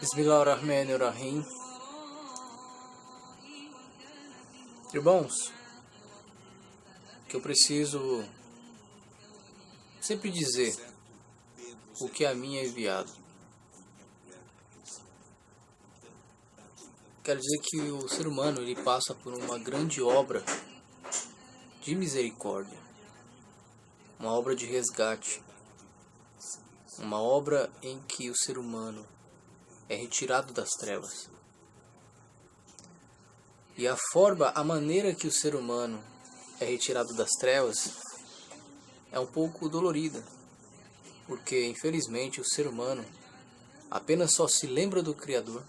Bismillahirrahmanirrahim. Irmãos, que eu preciso sempre dizer o que a mim é enviado. Quero dizer que o ser humano ele passa por uma grande obra de misericórdia, uma obra de resgate, uma obra em que o ser humano é retirado das trevas. E a maneira que o ser humano é retirado das trevas é um pouco dolorida, porque infelizmente o ser humano apenas só se lembra do Criador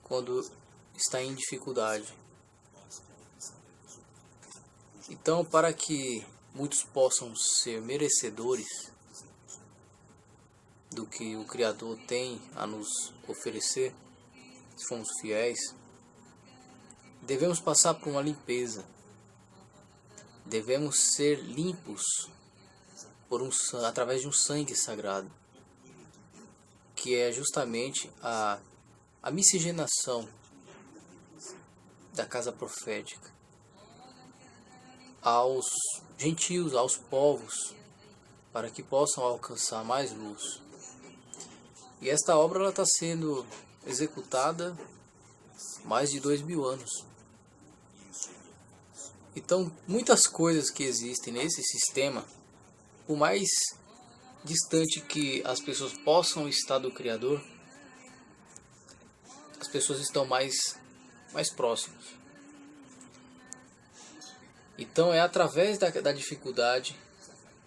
quando está em dificuldade. Então, para que muitos possam ser merecedores do que o Criador tem a nos oferecer, se formos fiéis, devemos passar por uma limpeza. Devemos ser limpos através de um sangue sagrado, que é justamente a miscigenação da casa profética aos gentios, aos povos, para que possam alcançar mais luz. E esta obra está sendo executada há mais de 2000 anos. Então, muitas coisas que existem nesse sistema, por mais distante que as pessoas possam estar do Criador, as pessoas estão mais próximas. Então, é através da dificuldade,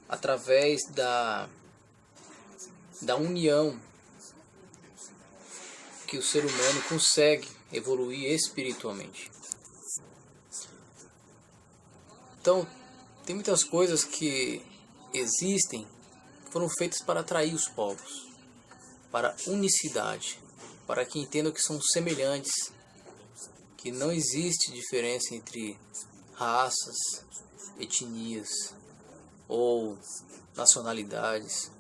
através da união, que o ser humano consegue evoluir espiritualmente. Então, tem muitas coisas que existem, foram feitas para atrair os povos, para unicidade, para que entendam que são semelhantes, que não existe diferença entre raças, etnias ou nacionalidades.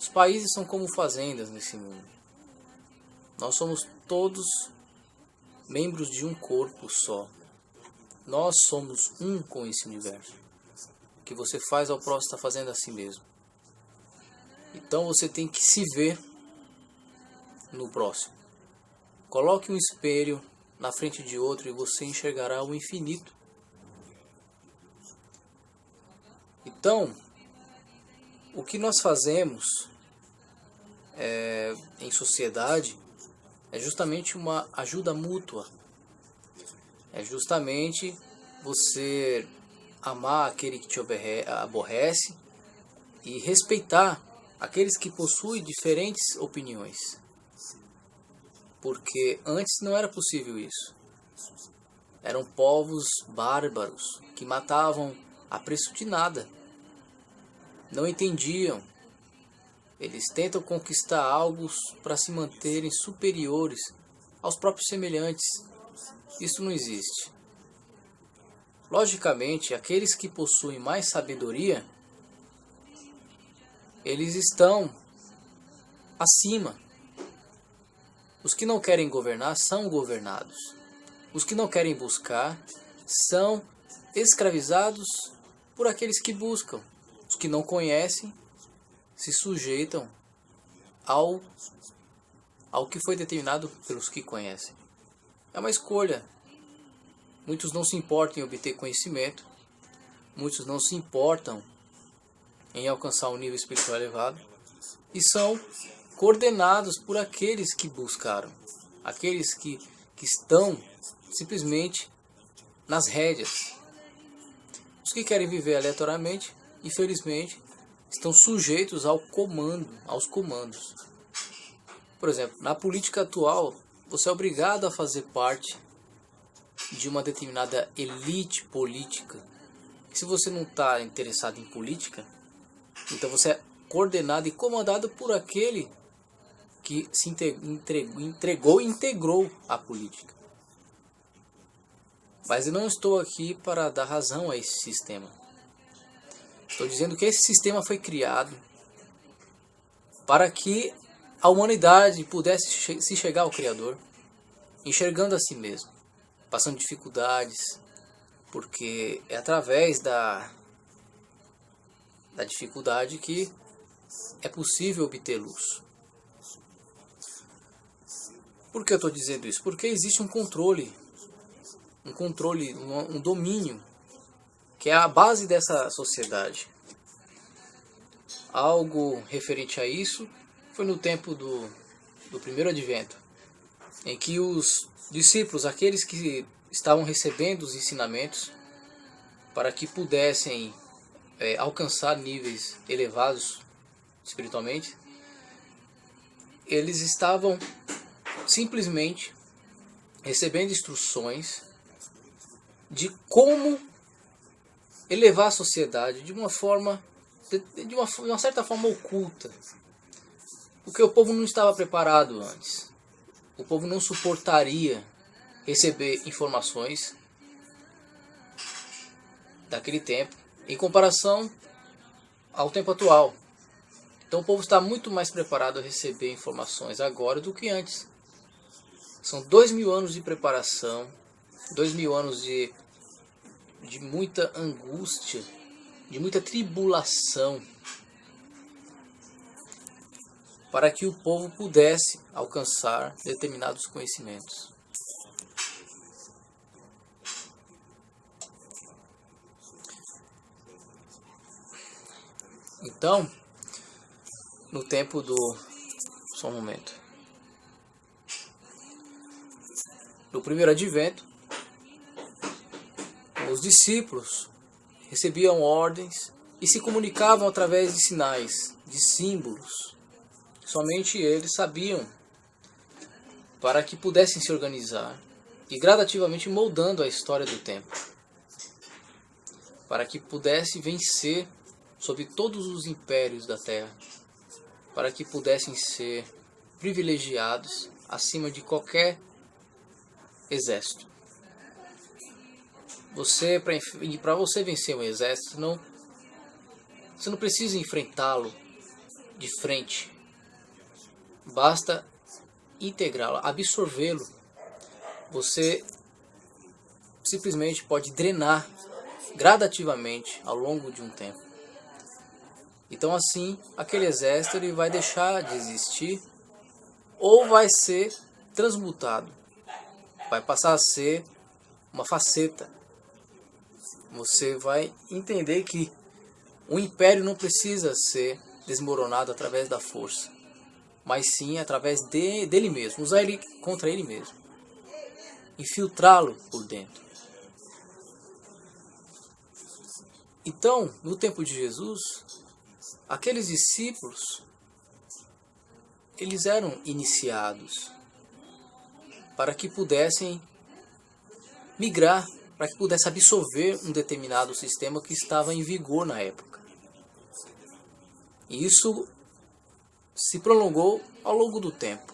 Os países são como fazendas nesse mundo. Nós somos todos membros de um corpo só. Nós somos um com esse universo. O que você faz ao próximo está fazendo a si mesmo. Então você tem que se ver no próximo. Coloque um espelho na frente de outro e você enxergará o infinito. Então, o que nós fazemos em sociedade é justamente uma ajuda mútua. É justamente você amar aquele que te aborrece e respeitar aqueles que possuem diferentes opiniões. Porque antes não era possível isso. Eram povos bárbaros que matavam a preço de nada. Não entendiam. Eles tentam conquistar algo para se manterem superiores aos próprios semelhantes. Isso não existe. Logicamente, aqueles que possuem mais sabedoria, eles estão acima. Os que não querem governar são governados. Os que não querem buscar são escravizados por aqueles que buscam. Os que não conhecem se sujeitam ao que foi determinado pelos que conhecem. É uma escolha. Muitos não se importam em obter conhecimento. Muitos não se importam em alcançar um nível espiritual elevado. E são coordenados por aqueles que buscaram. Aqueles que estão simplesmente nas rédeas. Os que querem viver aleatoriamente, infelizmente, estão sujeitos aos comandos. Por exemplo, na política atual, você é obrigado a fazer parte de uma determinada elite política. E se você não está interessado em política, então você é coordenado e comandado por aquele que se integrou a política. Mas eu não estou aqui para dar razão a esse sistema. Estou dizendo que esse sistema foi criado para que a humanidade pudesse se chegar ao Criador, enxergando a si mesmo, passando dificuldades, porque é através da dificuldade que é possível obter luz. Por que eu estou dizendo isso? Porque existe um controle, um domínio, que é a base dessa sociedade. Algo referente a isso foi no tempo do primeiro advento, em que os discípulos, aqueles que estavam recebendo os ensinamentos para que pudessem alcançar níveis elevados espiritualmente, eles estavam simplesmente recebendo instruções de como elevar a sociedade de uma forma, de uma certa forma oculta, porque o povo não estava preparado antes. O povo não suportaria receber informações daquele tempo em comparação ao tempo atual. Então o povo está muito mais preparado a receber informações agora do que antes. São 2000 anos de preparação, 2000 anos de muita angústia, de muita tribulação, para que o povo pudesse alcançar determinados conhecimentos. Então, no tempo só um momento. No primeiro advento, os discípulos recebiam ordens e se comunicavam através de sinais, de símbolos. Somente eles sabiam, para que pudessem se organizar e gradativamente moldando a história do tempo, para que pudesse vencer sobre todos os impérios da terra, para que pudessem ser privilegiados acima de qualquer exército. Para você vencer um exército, você não precisa enfrentá-lo de frente. Basta integrá-lo, absorvê-lo. Você simplesmente pode drenar gradativamente ao longo de um tempo. Então assim, aquele exército ele vai deixar de existir ou vai ser transmutado. Vai passar a ser uma faceta. Você vai entender que o império não precisa ser desmoronado através da força, mas sim através dele mesmo, usar ele contra ele mesmo, infiltrá-lo por dentro. Então, no tempo de Jesus, aqueles discípulos, eles eram iniciados para que pudessem migrar, para que pudesse absorver um determinado sistema que estava em vigor na época. E isso se prolongou ao longo do tempo.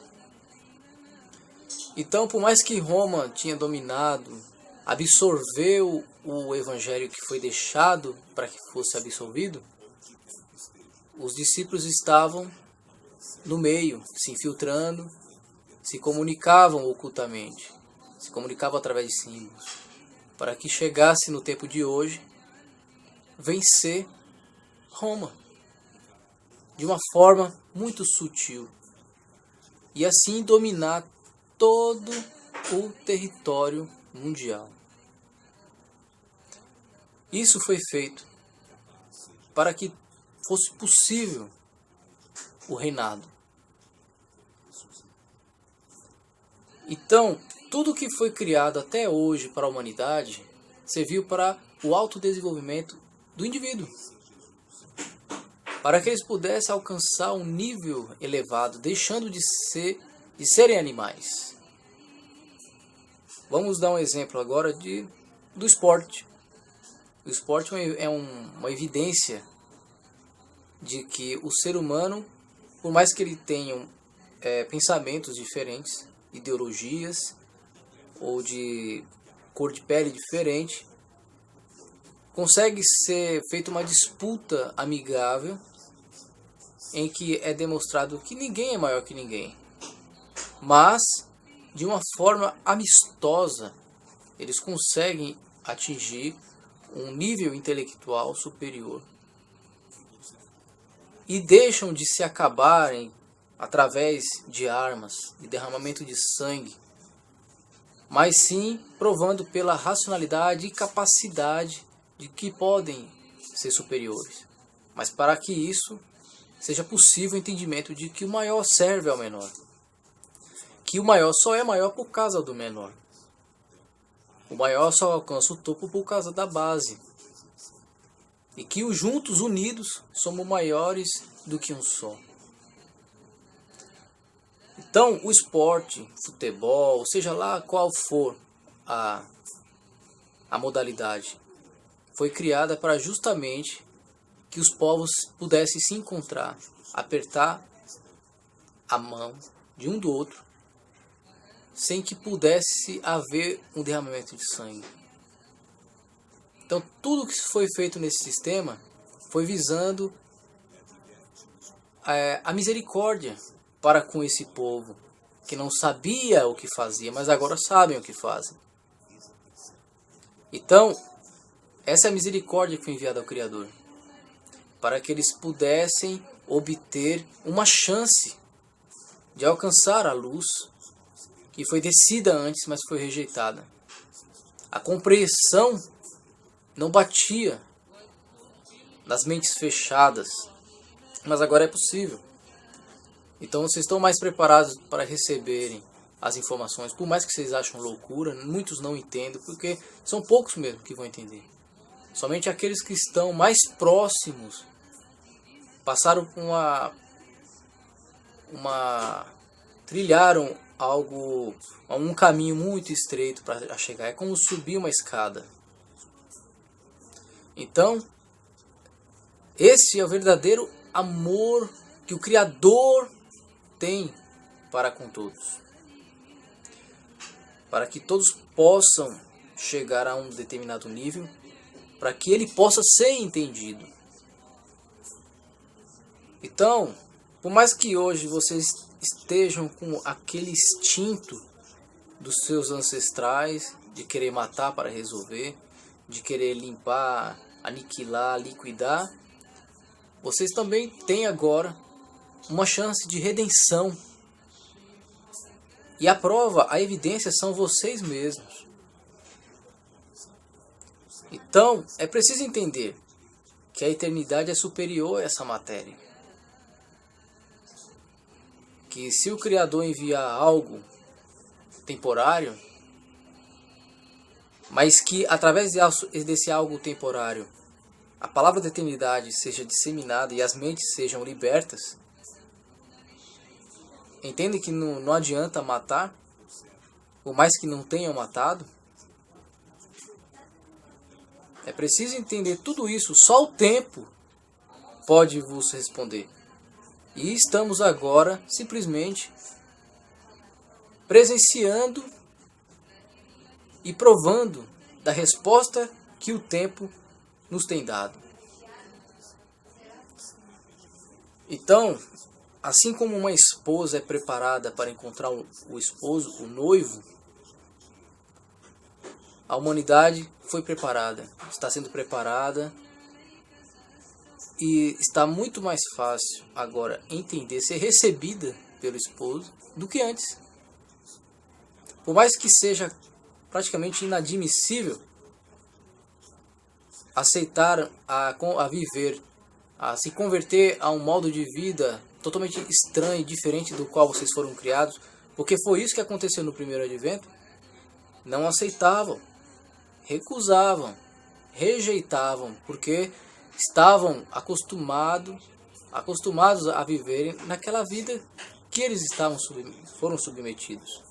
Então, por mais que Roma tinha dominado, absorveu o evangelho que foi deixado para que fosse absorvido, os discípulos estavam no meio, se infiltrando, se comunicavam ocultamente, se comunicavam através de símbolos, para que chegasse no tempo de hoje, vencer Roma de uma forma muito sutil e assim dominar todo o território mundial. Isso foi feito para que fosse possível o reinado. Então, tudo que foi criado até hoje para a humanidade serviu para o autodesenvolvimento do indivíduo, para que eles pudessem alcançar um nível elevado, deixando de serem animais. Vamos dar um exemplo agora do esporte. O esporte é uma evidência de que o ser humano, por mais que ele tenha pensamentos diferentes, ideologias ou de cor de pele diferente, consegue ser feita uma disputa amigável em que é demonstrado que ninguém é maior que ninguém, mas de uma forma amistosa eles conseguem atingir um nível intelectual superior e deixam de se acabarem através de armas, de derramamento de sangue, mas sim provando pela racionalidade e capacidade de que podem ser superiores. Mas para que isso seja possível o entendimento de que o maior serve ao menor, que o maior só é maior por causa do menor, o maior só alcança o topo por causa da base, e que os juntos, unidos, somos maiores do que um só. Então, o esporte, futebol, seja lá qual for a modalidade, foi criada para justamente que os povos pudessem se encontrar, apertar a mão de um do outro, sem que pudesse haver um derramamento de sangue. Então, tudo que foi feito nesse sistema foi visando a misericórdia para com esse povo, que não sabia o que fazia, mas agora sabem o que fazem. Então, essa é a misericórdia que foi enviada ao Criador, para que eles pudessem obter uma chance de alcançar a luz que foi descida antes, mas foi rejeitada. A compreensão não batia nas mentes fechadas, mas agora é possível. Então vocês estão mais preparados para receberem as informações, por mais que vocês achem loucura, muitos não entendem, porque são poucos mesmo que vão entender. Somente aqueles que estão mais próximos passaram por trilharam um caminho muito estreito para chegar. É como subir uma escada. Então, esse é o verdadeiro amor que o Criador tem para com todos, para que todos possam chegar a um determinado nível, para que ele possa ser entendido. Então, por mais que hoje vocês estejam com aquele instinto dos seus ancestrais de querer matar para resolver, de querer limpar, aniquilar, liquidar, vocês também têm agora uma chance de redenção. E a prova, a evidência são vocês mesmos. Então, é preciso entender que a eternidade é superior a essa matéria. Que se o Criador enviar algo temporário, mas que através desse algo temporário a palavra da eternidade seja disseminada e as mentes sejam libertas, entendem que não adianta matar, por mais que não tenham matado. É preciso entender tudo isso, só o tempo pode vos responder. E estamos agora simplesmente presenciando e provando da resposta que o tempo nos tem dado. Então, assim como uma esposa é preparada para encontrar o esposo, o noivo, a humanidade foi preparada, está sendo preparada e está muito mais fácil agora entender, ser recebida pelo esposo do que antes. Por mais que seja praticamente inadmissível aceitar a viver, a se converter a um modo de vida totalmente estranho e diferente do qual vocês foram criados, porque foi isso que aconteceu no primeiro advento. Não aceitavam, recusavam, rejeitavam, porque estavam acostumados a viverem naquela vida que eles foram submetidos.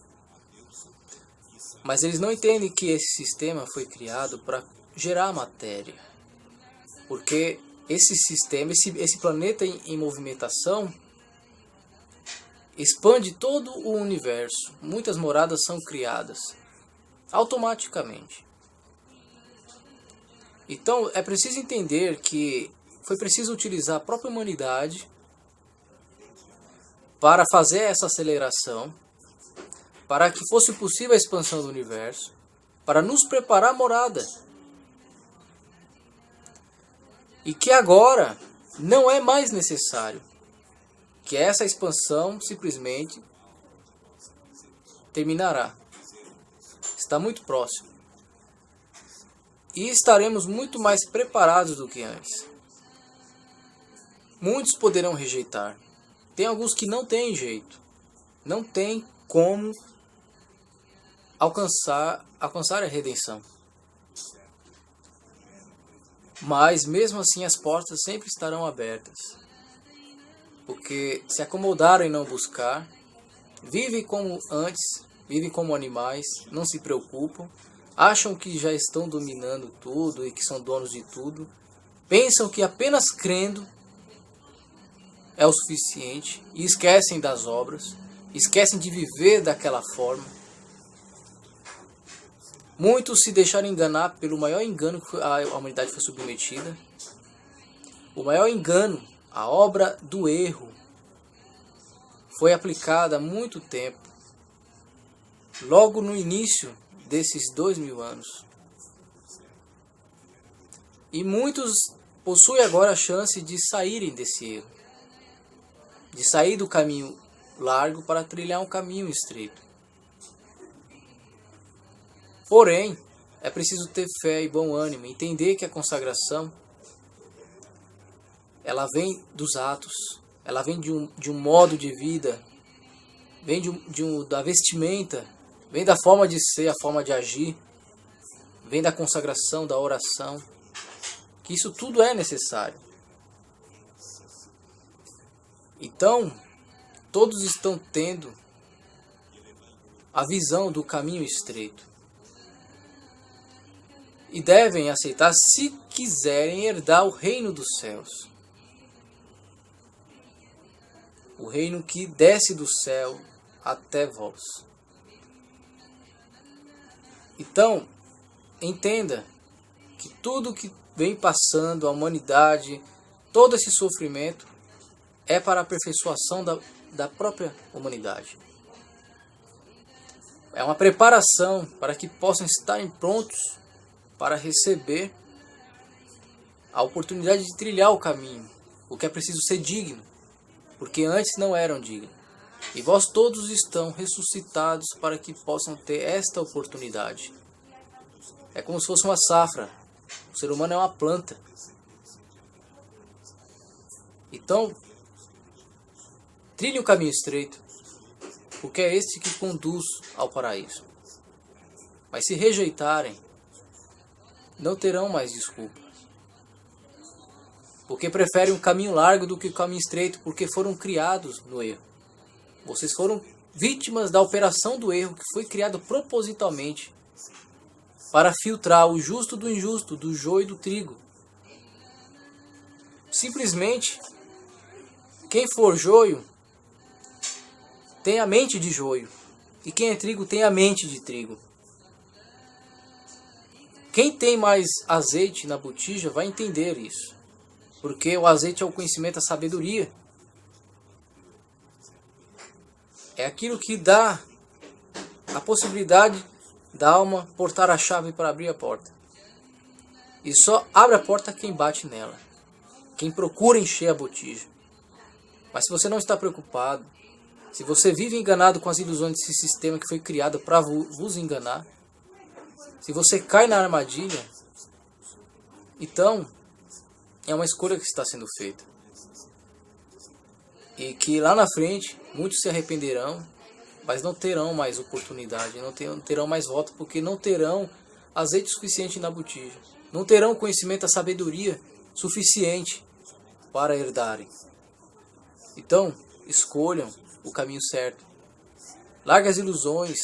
Mas eles não entendem que esse sistema foi criado para gerar matéria, porque esse sistema, esse planeta em movimentação expande todo o universo. Muitas moradas são criadas automaticamente. Então é preciso entender que foi preciso utilizar a própria humanidade para fazer essa aceleração, para que fosse possível a expansão do universo, para nos preparar a morada. E que agora não é mais necessário, que essa expansão simplesmente terminará. Está muito próximo. E estaremos muito mais preparados do que antes. Muitos poderão rejeitar. Tem alguns que não têm jeito. Não tem como alcançar a redenção. Mas mesmo assim as portas sempre estarão abertas. Porque se acomodaram em não buscar, vivem como antes, vivem como animais, não se preocupam, acham que já estão dominando tudo e que são donos de tudo, pensam que apenas crendo é o suficiente e esquecem das obras, esquecem de viver daquela forma. Muitos se deixaram enganar pelo maior engano que a humanidade foi submetida. O maior engano, a obra do erro, foi aplicada há muito tempo, logo no início desses 2000 anos. E muitos possuem agora a chance de saírem desse erro, de sair do caminho largo para trilhar um caminho estreito. Porém, é preciso ter fé e bom ânimo, entender que a consagração ela vem dos atos, ela vem de um modo de vida, vem da vestimenta, vem da forma de ser, a forma de agir, vem da consagração, da oração, que isso tudo é necessário. Então, todos estão tendo a visão do caminho estreito. E devem aceitar se quiserem herdar o reino dos céus. O reino que desce do céu até vós. Então, entenda que tudo que vem passando a humanidade, todo esse sofrimento, é para a aperfeiçoação da própria humanidade. É uma preparação para que possam estar prontos para receber a oportunidade de trilhar o caminho, o que é preciso ser digno, porque antes não eram dignos. E vós todos estão ressuscitados para que possam ter esta oportunidade. É como se fosse uma safra. O ser humano é uma planta. Então, trilhe o caminho estreito, porque é este que conduz ao paraíso. Mas se rejeitarem, não terão mais desculpas. Porque preferem um caminho largo do que o caminho estreito, porque foram criados no erro. Vocês foram vítimas da operação do erro, que foi criado propositalmente para filtrar o justo do injusto, do joio e do trigo. Simplesmente, quem for joio tem a mente de joio, e quem é trigo tem a mente de trigo. Quem tem mais azeite na botija vai entender isso. Porque o azeite é o conhecimento, a sabedoria. É aquilo que dá a possibilidade da alma portar a chave para abrir a porta. E só abre a porta quem bate nela. Quem procura encher a botija. Mas se você não está preocupado, se você vive enganado com as ilusões desse sistema que foi criado para vos enganar, se você cai na armadilha, então é uma escolha que está sendo feita. E que lá na frente muitos se arrependerão, mas não terão mais oportunidade, não terão mais voto, porque não terão azeite suficiente na botija. Não terão conhecimento, a sabedoria suficiente para herdarem. Então, escolham o caminho certo. Larguem as ilusões.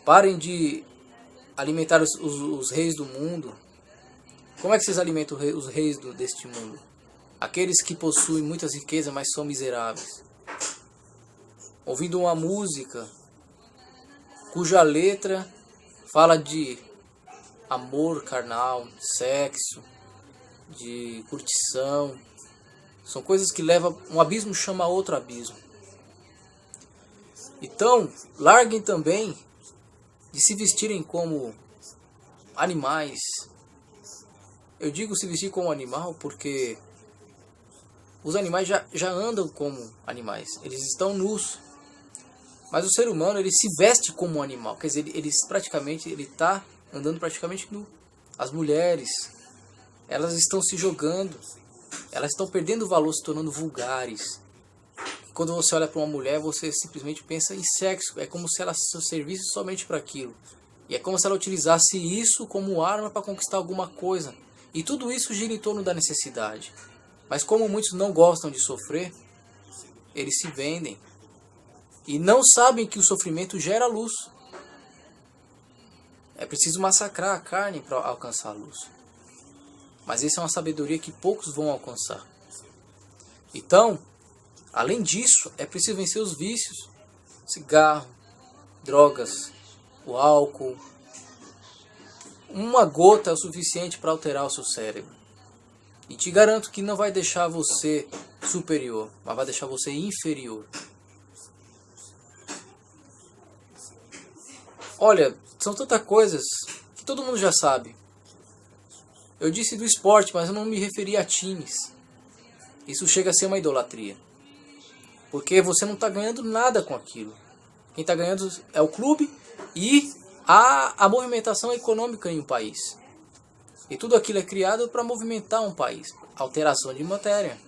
Parem de alimentar os reis do mundo. Como é que vocês alimentam os reis deste mundo? Aqueles que possuem muitas riquezas, mas são miseráveis. Ouvindo uma música cuja letra fala de amor carnal, sexo, de curtição. São coisas que levam um abismo, chama outro abismo. Então, larguem também de se vestirem como animais. Eu digo se vestir como animal porque os animais já andam como animais, eles estão nus. Mas o ser humano, ele se veste como um animal, quer dizer, ele está andando praticamente nu. As mulheres, elas estão se jogando, elas estão perdendo o valor, se tornando vulgares. Quando você olha para uma mulher, você simplesmente pensa em sexo, é como se ela servisse somente para aquilo. E é como se ela utilizasse isso como arma para conquistar alguma coisa. E tudo isso gira em torno da necessidade. Mas como muitos não gostam de sofrer, eles se vendem. E não sabem que o sofrimento gera luz. É preciso massacrar a carne para alcançar a luz. Mas essa é uma sabedoria que poucos vão alcançar. Então, além disso, é preciso vencer os vícios. Cigarro, drogas, o álcool. Uma gota é o suficiente para alterar o seu cérebro. E te garanto que não vai deixar você superior, mas vai deixar você inferior. Olha, são tantas coisas que todo mundo já sabe. Eu disse do esporte, mas eu não me referi a times. Isso chega a ser uma idolatria. Porque você não está ganhando nada com aquilo. Quem está ganhando é o clube e a movimentação econômica em um país. E tudo aquilo é criado para movimentar um país. Alteração de matéria.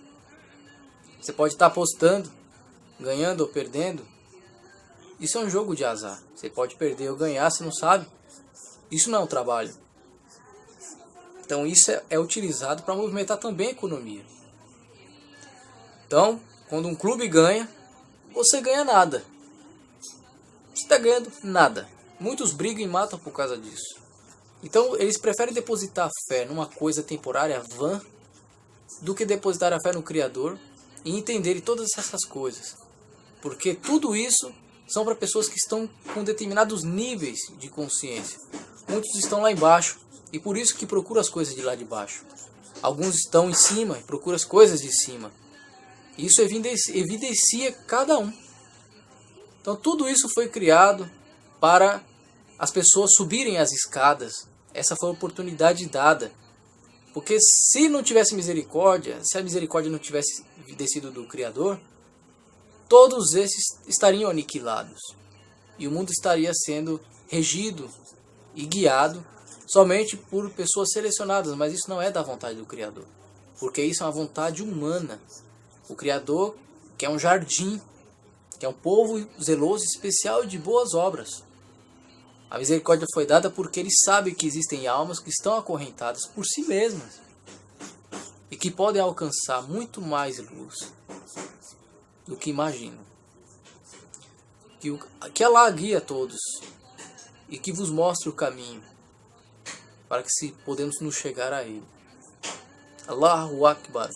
Você pode estar apostando, ganhando ou perdendo. Isso é um jogo de azar. Você pode perder ou ganhar, você não sabe. Isso não é um trabalho. Então isso é utilizado para movimentar também a economia. Então, quando um clube ganha, você ganha nada. Você está ganhando nada. Muitos brigam e matam por causa disso. Então eles preferem depositar a fé numa coisa temporária, vã, do que depositar a fé no Criador e entenderem todas essas coisas. Porque tudo isso são para pessoas que estão com determinados níveis de consciência. Muitos estão lá embaixo e por isso que procuram as coisas de lá de baixo. Alguns estão em cima e procuram as coisas de cima. Isso evidencia cada um. Então tudo isso foi criado para as pessoas subirem as escadas. Essa foi a oportunidade dada. Porque se não tivesse misericórdia, se a misericórdia não tivesse descido do Criador, todos esses estariam aniquilados. E o mundo estaria sendo regido e guiado somente por pessoas selecionadas. Mas isso não é da vontade do Criador. Porque isso é uma vontade humana. O Criador quer um jardim, quer um povo zeloso, especial e de boas obras. A misericórdia foi dada porque ele sabe que existem almas que estão acorrentadas por si mesmas e que podem alcançar muito mais luz do que imaginam. Que Allah guie a todos e que vos mostre o caminho para que se podemos nos chegar a ele. Allahu Akbar.